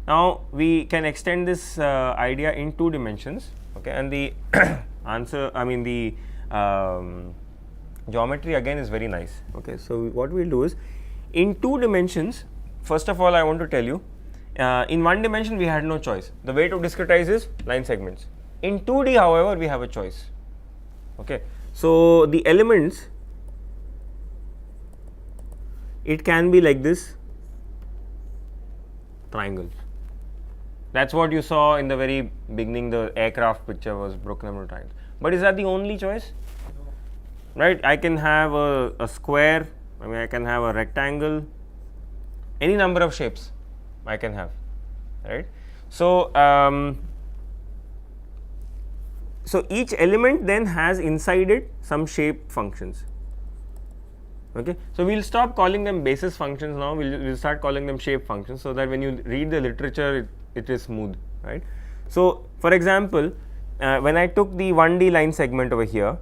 Now we can extend this idea in 2 dimensions, okay, and the answer, I mean the geometry again is very nice. Okay, so what we will do is in 2 dimensions, first of all I want to tell you, in 1 dimension we had no choice. The way to discretize is line segments. In 2D, however, we have a choice. Okay, so the elements, it can be like this, triangles. That's what you saw in the very beginning. The aircraft picture was broken up into triangles. But is that the only choice? No. Right? I can have a square. I mean, I can have a rectangle. Any number of shapes I can have. Right? So, so each element then has inside it some shape functions. Okay. So, we will stop calling them basis functions now, we will start calling them shape functions, so that when you read the literature it is smooth, right. So, for example, when I took the 1D line segment over here,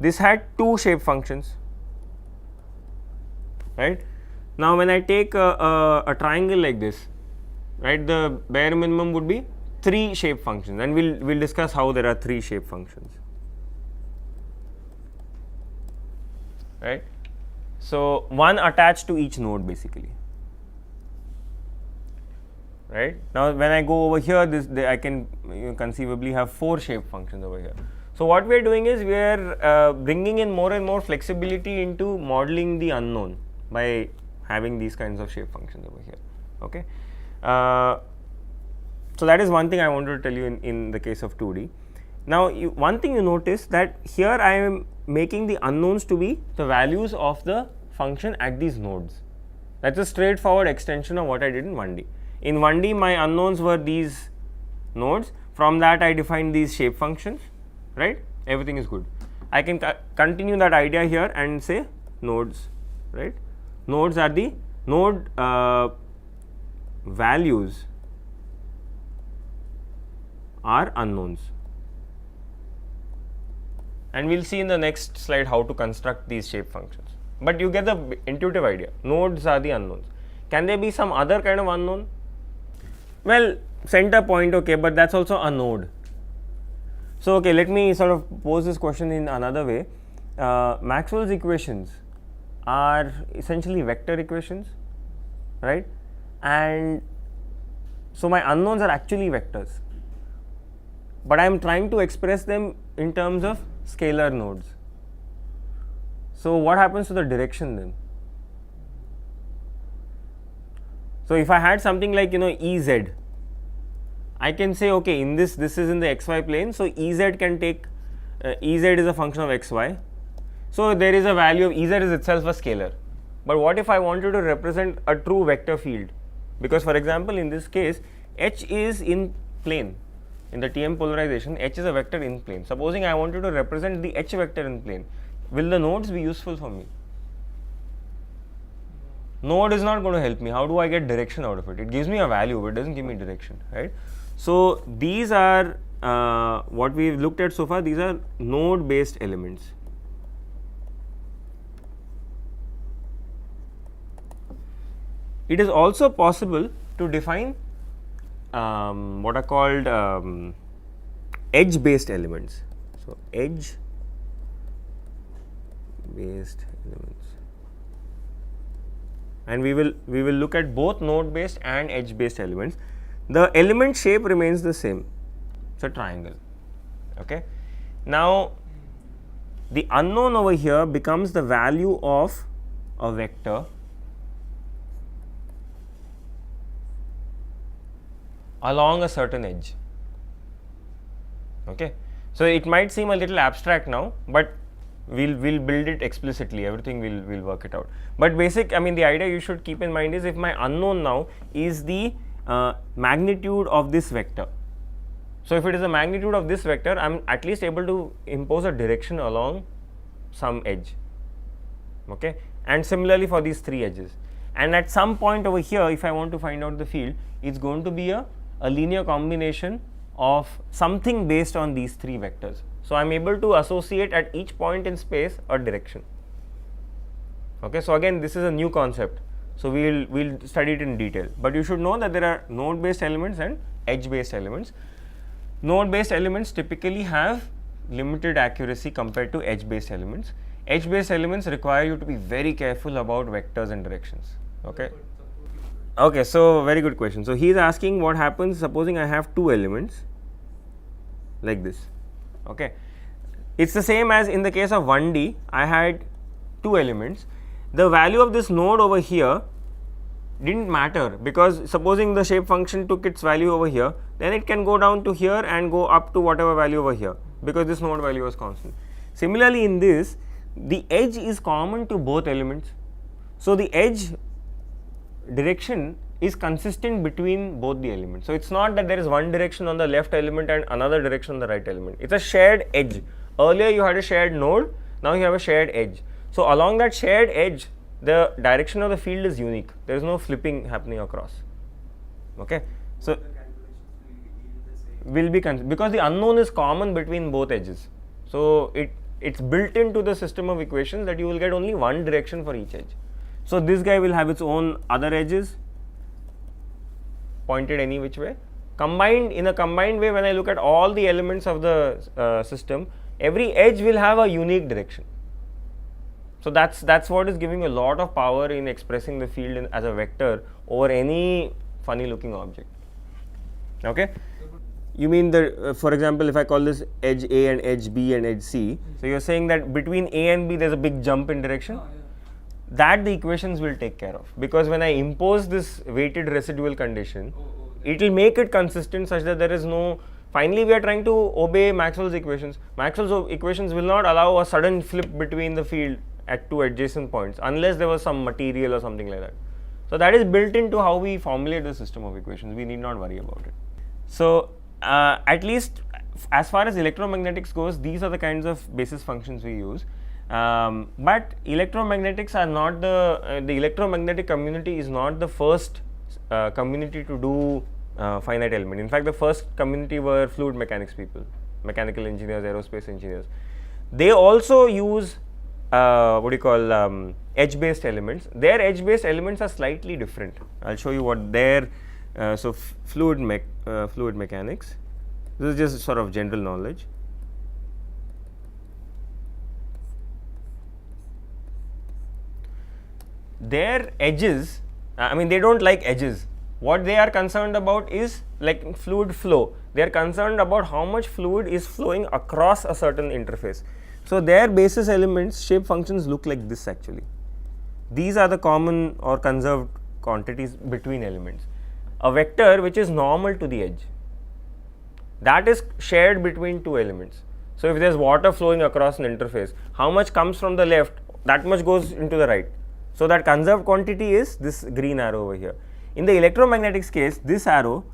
this had 2 shape functions, right. Now, when I take a triangle like this, right, the bare minimum would be 3 shape functions, and we will discuss how there are 3 shape functions, right. So, one attached to each node basically, right. Now, when I go over here, I can conceivably have 4 shape functions over here. So, what we are doing is we are bringing in more and more flexibility into modeling the unknown by having these kinds of shape functions over here. Okay. So, that is one thing I wanted to tell you in the case of 2D. Now, one thing you notice that here I am making the unknowns to be the values of the function at these nodes. That is a straightforward extension of what I did in 1D. In 1D, my unknowns were these nodes. From that, I defined these shape functions, right? Everything is good. I can continue that idea here and say nodes, right? Nodes are the node values are unknowns. And we will see in the next slide how to construct these shape functions. But you get the intuitive idea. Nodes are the unknowns. Can there be some other kind of unknown? Well, center point, okay, but that is also a node. So, okay, let me sort of pose this question in another way. Maxwell's equations are essentially vector equations, right? And so, my unknowns are actually vectors, but I am trying to express them in terms of scalar nodes. So, what happens to the direction then? So, if I had something like Ez, I can say okay, in this is in the xy plane. So, Ez can take Ez is a function of xy. So, there is a value of Ez is itself a scalar. But what if I wanted to represent a true vector field? Because for example, in this case H is in plane. In the TM polarization, H is a vector in plane. Supposing I wanted to represent the H vector in plane, will the nodes be useful for me? Node is not going to help me. How do I get direction out of it? It gives me a value, but it does not give me direction, right. So, these are what we have looked at so far, these are node based elements. It is also possible to define what are called edge based elements. So, edge based elements, and we will look at both node based and edge based elements. The element shape remains the same, it is a triangle. Okay. Now, the unknown over here becomes the value of a vector along a certain edge. Okay. So, it might seem a little abstract now, but we'll build it explicitly, everything we'll work it out. But basic, I mean the idea you should keep in mind is if my unknown now is the magnitude of this vector. So, if it is the magnitude of this vector, I am at least able to impose a direction along some edge, okay. And similarly for these 3 edges, and at some point over here, if I want to find out the field, it is going to be a linear combination of something based on these 3 vectors. So, I am able to associate at each point in space a direction. Okay. So, again this is a new concept. So we'll study it in detail. But you should know that there are node based elements and edge based elements. Node based elements typically have limited accuracy compared to edge based elements. Edge based elements require you to be very careful about vectors and directions. Okay. Okay, so very good question. So he is asking what happens supposing I have two elements like this. Okay, it's the same as in the case of 1D. I had two elements. The value of this node over here didn't matter, because supposing the shape function took its value over here, then it can go down to here and go up to whatever value over here, because this node value was constant. Similarly, in this, the edge is common to both elements. So the edge direction is consistent between both the elements. So it's not that there is one direction on the left element and another direction on the right element. It's a shared edge. Earlier you had a shared node, now you have a shared edge. So along that shared edge, the direction of the field is unique. There is no flipping happening across. Okay, so will be because the unknown is common between both edges. So it's built into the system of equations that you will get only one direction for each edge. So this guy will have its own other edges pointed any which way. Combined, in a combined way, when I look at all the elements of the system, every edge will have a unique direction. So that's what is giving a lot of power in expressing the field as a vector over any funny looking object. Okay. You mean that, for example, if I call this edge A and edge B and edge C, so you're saying that between A and B there's a big jump in direction? That the equations will take care of, because when I impose this weighted residual condition, it will make it consistent such that there is no, finally we are trying to obey Maxwell's equations. Maxwell's equations will not allow a sudden flip between the field at two adjacent points unless there was some material or something like that. So that is built into how we formulate the system of equations. We need not worry about it. So at least as far as electromagnetics goes, these are the kinds of basis functions we use. But electromagnetics are not the electromagnetic community is not the first community to do finite element. In fact, the first community were fluid mechanics people, mechanical engineers, aerospace engineers. They also use edge based elements. Their edge based elements are slightly different. I'll show you what their fluid mechanics. This is just sort of general knowledge. Their edges, I mean, they don't like edges. What they are concerned about is like fluid flow. They are concerned about how much fluid is flowing across a certain interface. So their basis elements, shape functions look like this actually. These are the common or conserved quantities between elements. A vector which is normal to the edge, that is shared between two elements. So if there is water flowing across an interface, how much comes from the left, that much goes into the right. So that conserved quantity is this green arrow over here. In the electromagnetics case, this arrow,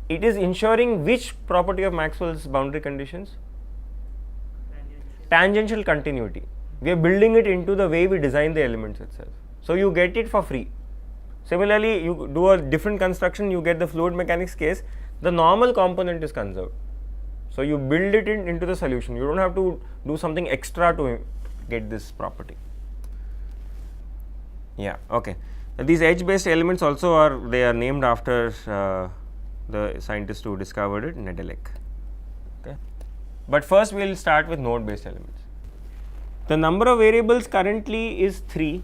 it is ensuring which property of Maxwell's boundary conditions? Tangential continuity. We are building it into the way we design the elements itself. So you get it for free. Similarly, you do a different construction, you get the fluid mechanics case, the normal component is conserved. So you build it into the solution. You don't have to do something extra to get this property. Yeah, okay. These edge based elements also are named after the scientist who discovered it, Nedelec. Okay. But first we will start with node based elements. The number of variables currently is 3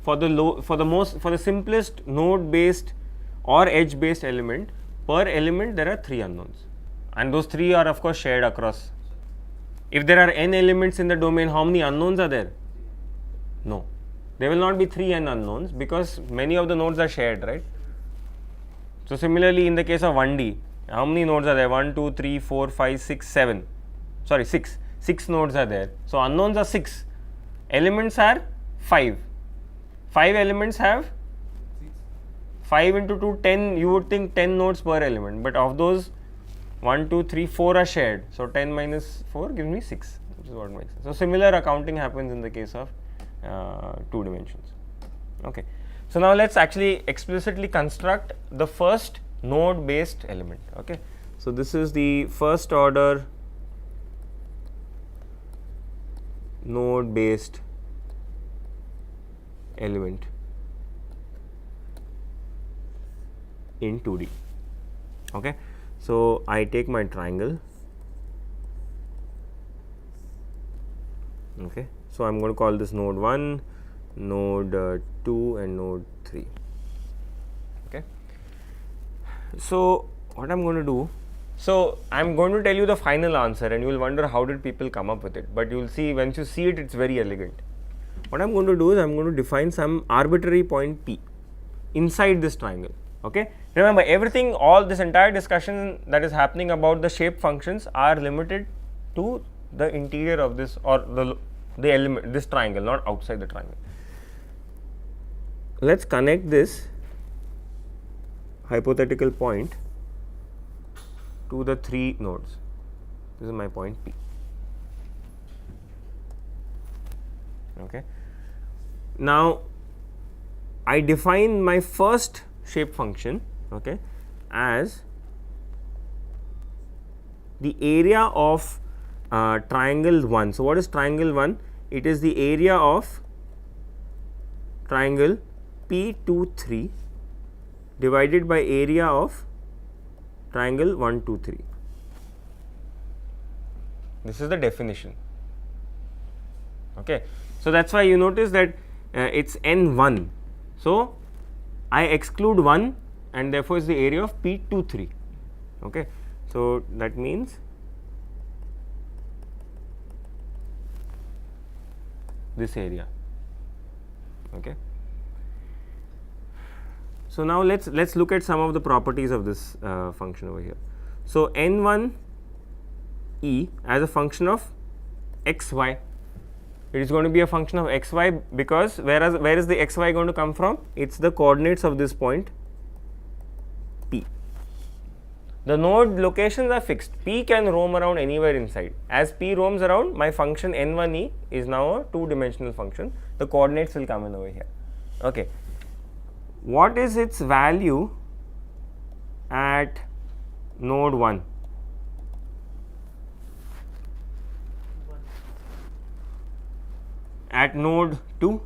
for the simplest node based or edge based element. Per element there are 3 unknowns, and those 3 are of course shared across. If there are n elements in the domain, how many unknowns are there? No. There will not be 3 n unknowns because many of the nodes are shared, right? So similarly, in the case of 1D, how many nodes are there? 1, 2, 3, 4, 5, 6, 7. Sorry, 6. 6 nodes are there. So unknowns are 6. Elements are 5. 5 elements have 5 into 2, 10. You would think 10 nodes per element, but of those 1, 2, 3, 4 are shared. So 10 minus 4 gives me 6, which is what makes sense. So similar accounting happens in the case of 2 dimensions. Okay. So now let's actually explicitly construct the first node based element. Okay. So this is the first order node based element. in 2D. Okay, so I take my triangle. Okay, so I'm going to call this node 1, node 2 and node 3. Okay, so what I'm going to do, so I'm going to tell you the final answer and you will wonder how did people come up with it, but you will see once you see it, it's very elegant. What I'm going to do is I'm going to define some arbitrary point P inside this triangle. Okay, remember everything, all this entire discussion that is happening about the shape functions are limited to the interior of this or the element, this triangle, not outside the triangle. Let's connect this hypothetical point to the 3 nodes. This is my point P. Okay. Now I define my first shape function, okay, as the area of triangle 1. So what is triangle 1? It is the area of triangle P23 divided by area of triangle 1, 2, 3. This is the definition. Okay, so that's why you notice that it's N1. So I exclude 1 and therefore is the area of P23. Okay, so that means this area. Okay. So now let's look at some of the properties of this function over here. So N1 E as a function of xy, it is going to be a function of xy because where is the xy going to come from? It's the coordinates of this point P. The node locations are fixed. P can roam around anywhere inside. As P roams around, my function N1E is now a 2-dimensional function. The coordinates will come in over here. Okay. What is its value at node 1? At node 2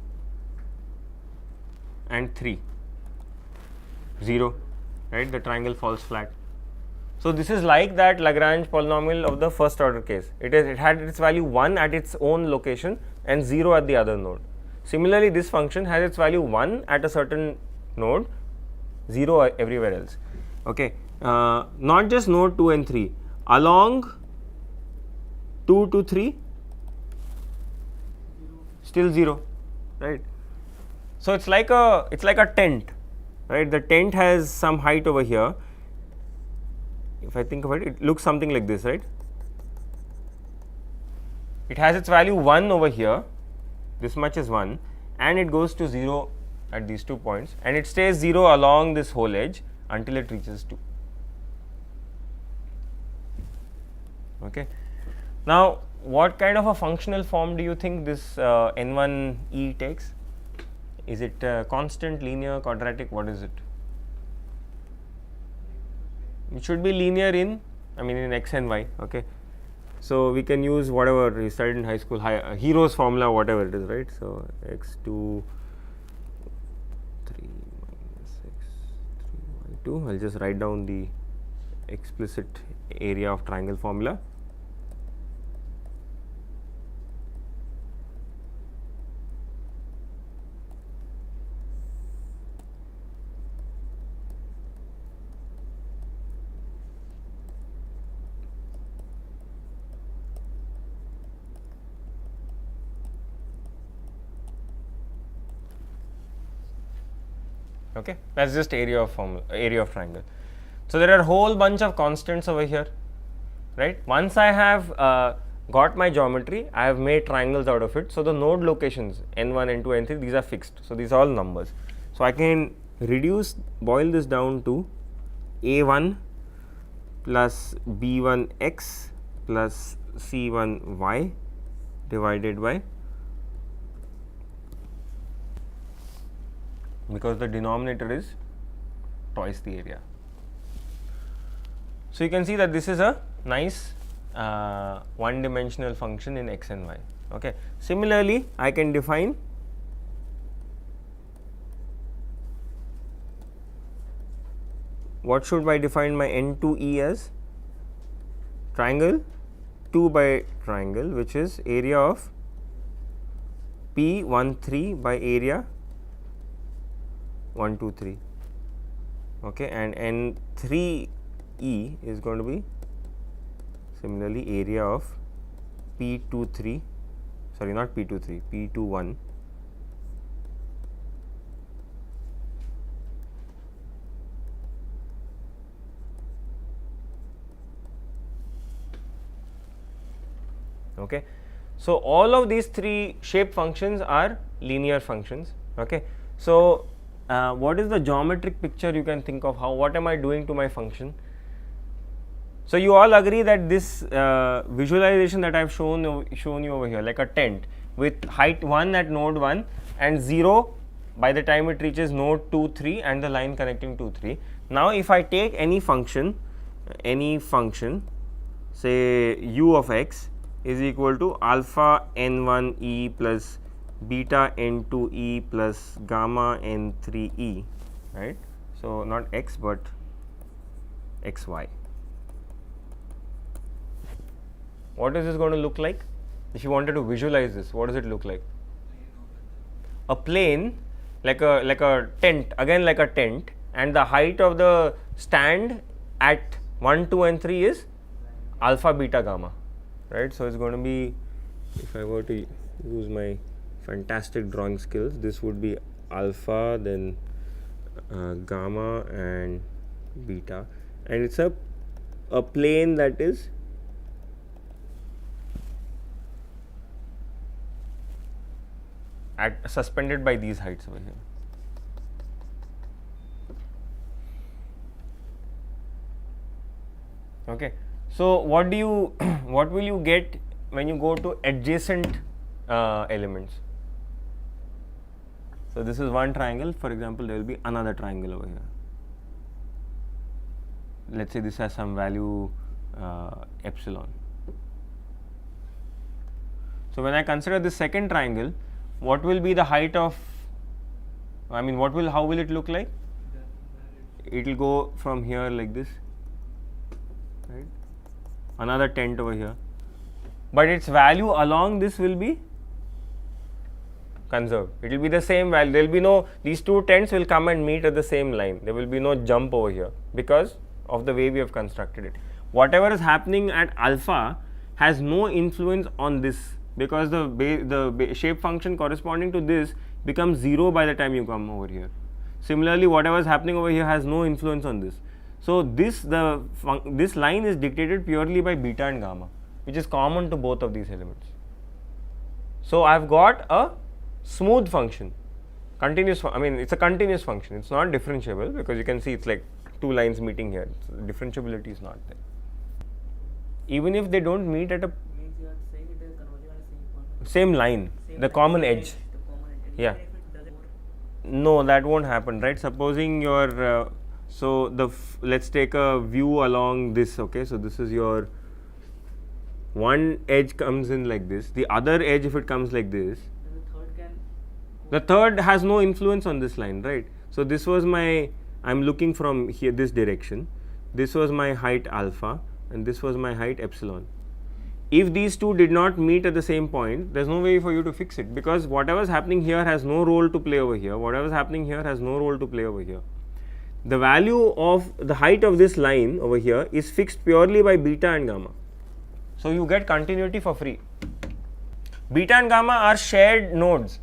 and 3, 0, right? The triangle falls flat. So this is like that Lagrange polynomial of the first order case. It had its value 1 at its own location and 0 at the other node. Similarly, this function has its value 1 at a certain node, 0 everywhere else. Okay, not just node 2 and 3, along 2 to 3, still 0, right? So it's like a tent, right? The tent has some height over here. If I think about it, it looks something like this, right? It has its value 1 over here, this much is 1, and it goes to 0 at these 2 points, and it stays 0 along this whole edge until it reaches 2. Okay. Now, what kind of a functional form do you think this N1E takes? Is it constant, linear, quadratic? What is it? It should be linear in x and y. Okay, so we can use whatever you studied in high school, Hero's formula, whatever it is, right? So x2 3 minus x 3 y2. I'll just write down the explicit area of triangle formula. Okay, that's just area of triangle. So there are a whole bunch of constants over here, right? Once I have got my geometry, I have made triangles out of it. So the node locations N1, N2, N3, these are fixed. So these are all numbers. So I can boil this down to A1 plus B1x plus C1y divided by, because the denominator is twice the area. So you can see that this is a nice one-dimensional function in x and y. Okay. Similarly, I can define what should I define my N2E as? Triangle 2 by triangle, which is area of P13 by area 123. Okay, and N3E is going to be similarly area of P23, sorry, not P23, P21. Okay. So, all of these three shape functions are linear functions. Okay. So, what is the geometric picture you can think of? What am I doing to my function? So, you all agree that this visualization that I have shown you over here, like a tent with height 1 at node 1 and 0 by the time it reaches node 2, 3 and the line connecting 2, 3. Now, if I take any function say u of x is equal to alpha n1e plus beta n2e plus gamma n3e, right. So, not x but xy. What is this going to look like? If you wanted to visualize this, what does it look like? A plane, like a tent, again like a tent, and the height of the stand at 1, 2 and 3 is alpha, beta, gamma, right. So, it is going to be, if I were to use my fantastic drawing skills, this would be alpha, then gamma and beta, and it is a plane that is suspended by these heights over here. Okay. So, what will you get when you go to adjacent elements? So, this is one triangle. For example, there will be another triangle over here. Let us say this has some value epsilon. So, when I consider this second triangle, what will be the height of, how will it look like? It will go from here like this, right, another tent over here, but its value along this will be conserved. It will be the same value. There will be no, these two tents will come and meet at the same line. There will be no jump over here because of the way we have constructed it. Whatever is happening at alpha has no influence on this, because the shape function corresponding to this becomes 0 by the time you come over here. Similarly, whatever is happening over here has no influence on this. So, this line is dictated purely by beta and gamma, which is common to both of these elements. So, I have got a smooth function, continuous. It's a continuous function. It's not differentiable, because you can see it's like two lines meeting here. Differentiability is not there. Even if they don't meet at a same line, the common edge. Yeah. No, that won't happen, right? Supposing your let's take a view along this. Okay, so this is your one edge comes in like this. The other edge, if it comes like this, the third has no influence on this line, right? So this was my, I'm looking from here this direction. This was my height alpha, and this was my height epsilon. If these two did not meet at the same point, there is no way for you to fix it, because whatever is happening here has no role to play over here, whatever is happening here has no role to play over here. The value of the height of this line over here is fixed purely by beta and gamma. So, you get continuity for free. Beta and gamma are shared nodes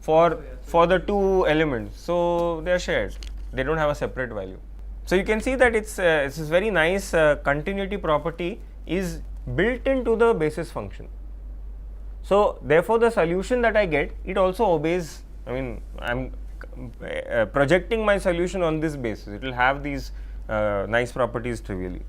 for the two elements. So, they are shared, they do not have a separate value. So, you can see that it's this very nice continuity property is built into the basis function. So, therefore, the solution that I get, it also obeys, I am projecting my solution on this basis, it will have these nice properties trivially.